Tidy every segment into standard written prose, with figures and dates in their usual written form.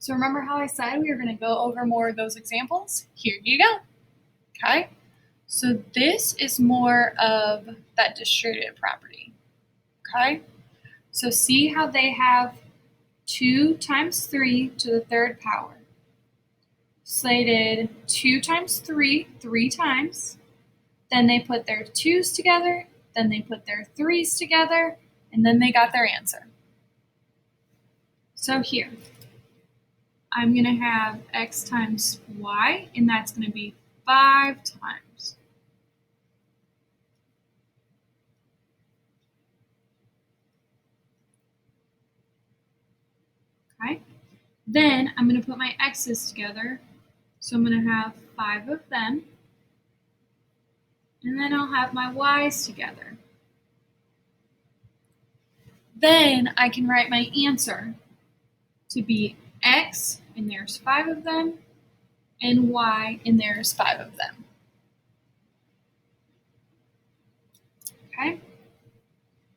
So remember how I said we were going to go over more of those examples? Here you go. Okay, so this is more of that distributive property. Okay, so see how they have 2 times 3 to the third power. So they did 2 times 3 3 times. Then they put their 2's together. Then they put their 3's together. And then they got their answer. So here, I'm going to have x times y, and that's going to be 5 times. Okay, then I'm going to put my x's together. So I'm going to have 5 of them. And then I'll have my y's together. Then I can write my answer to be x, and there's 5 of them, and y, and there's 5 of them. Okay?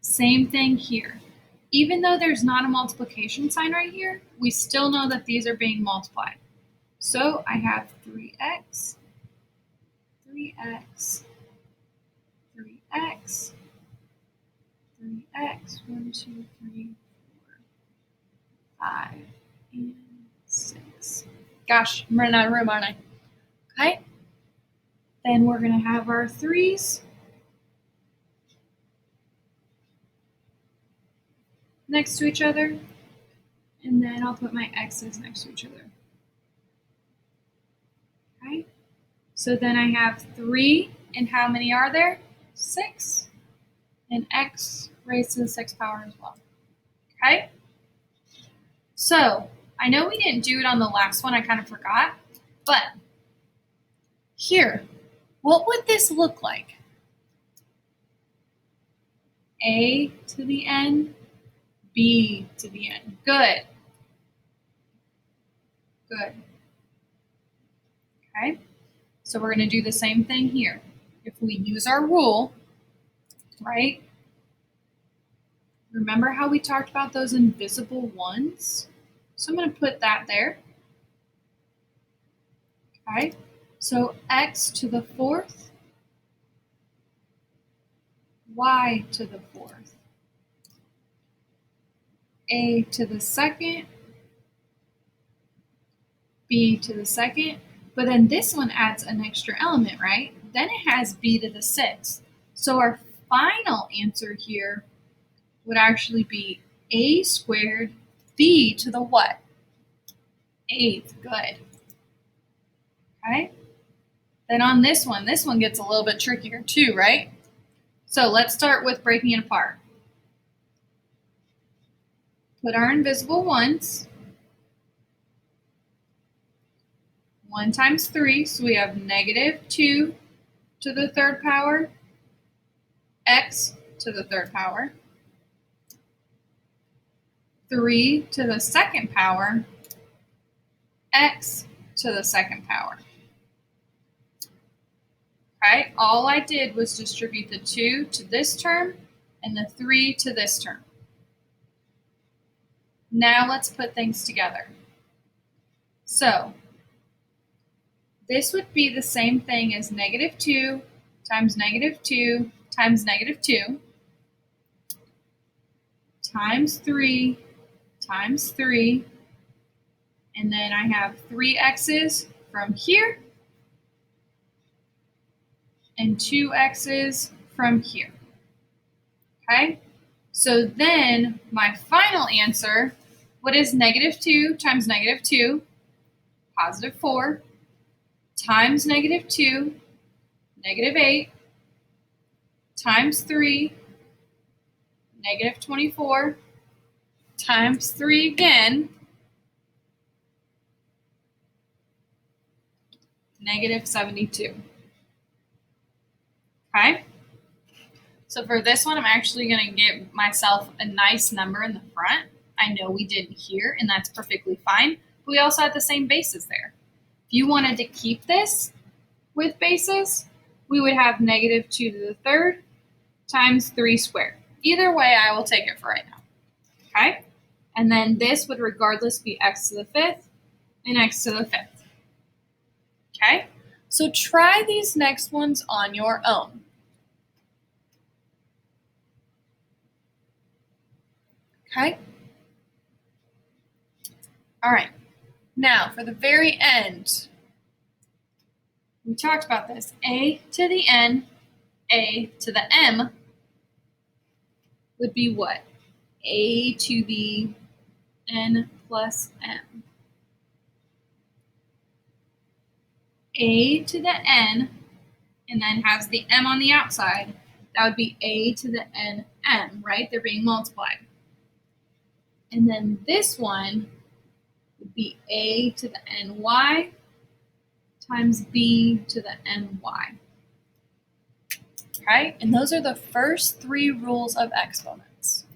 Same thing here. Even though there's not a multiplication sign right here, we still know that these are being multiplied. So I have 3x, 3x, 3x, 3x, 1, 2, 3, 4, 5, and 6. Gosh, I'm running out of room, aren't I? Okay. Then we're going to have our 3's next to each other. And then I'll put my x's next to each other. Okay. So then I have 3, and how many are there? 6. And x raised to the 6th power as well. Okay. So I know we didn't do it on the last one. I kind of forgot. But here, what would this look like? A to the n, b to the n. Good. Good. Okay. So we're going to do the same thing here. If we use our rule, right? Remember how we talked about those invisible ones? So I'm going to put that there. Okay. So x to the 4th, y to the 4th, a to the 2nd, b to the 2nd, but then this one adds an extra element, right? Then it has b to the 6th. So our final answer here would actually be a squared b to the what? 8th. Good. Okay. Then on this one gets a little bit trickier too, right? So let's start with breaking it apart. Put our invisible ones. 1 times 3, so we have -2 to the 3rd power, x to the 3rd power, 3 to the 2nd power, x to the 2nd power. Okay, all I did was distribute the 2 to this term and the 3 to this term. Now let's put things together. So this would be the same thing as -2 times -2 times -2 times 3 times 3, and then I have 3 x's from here and 2 x's from here. Okay, so then my final answer, what is -2 times -2? +4 times -2, -8 times 3, -24 times 3 again, -72. Okay? So for this one, I'm actually going to give myself a nice number in the front. I know we didn't here, and that's perfectly fine. But we also had the same bases there. If you wanted to keep this with bases, we would have -2 to the 3rd times 3 squared. Either way, I will take it for right now. Okay? And then this would regardless be x to the 5th and x to the fifth. Okay? So try these next ones on your own. Okay? All right. Now, for the very end, we talked about this. A to the n, a to the m would be what? A to the n plus m. A to the n, and then has the m on the outside. That would be a to the n m, right? They're being multiplied. And then this one would be a to the ny times b to the my. Okay? And those are the first three rules of exponents.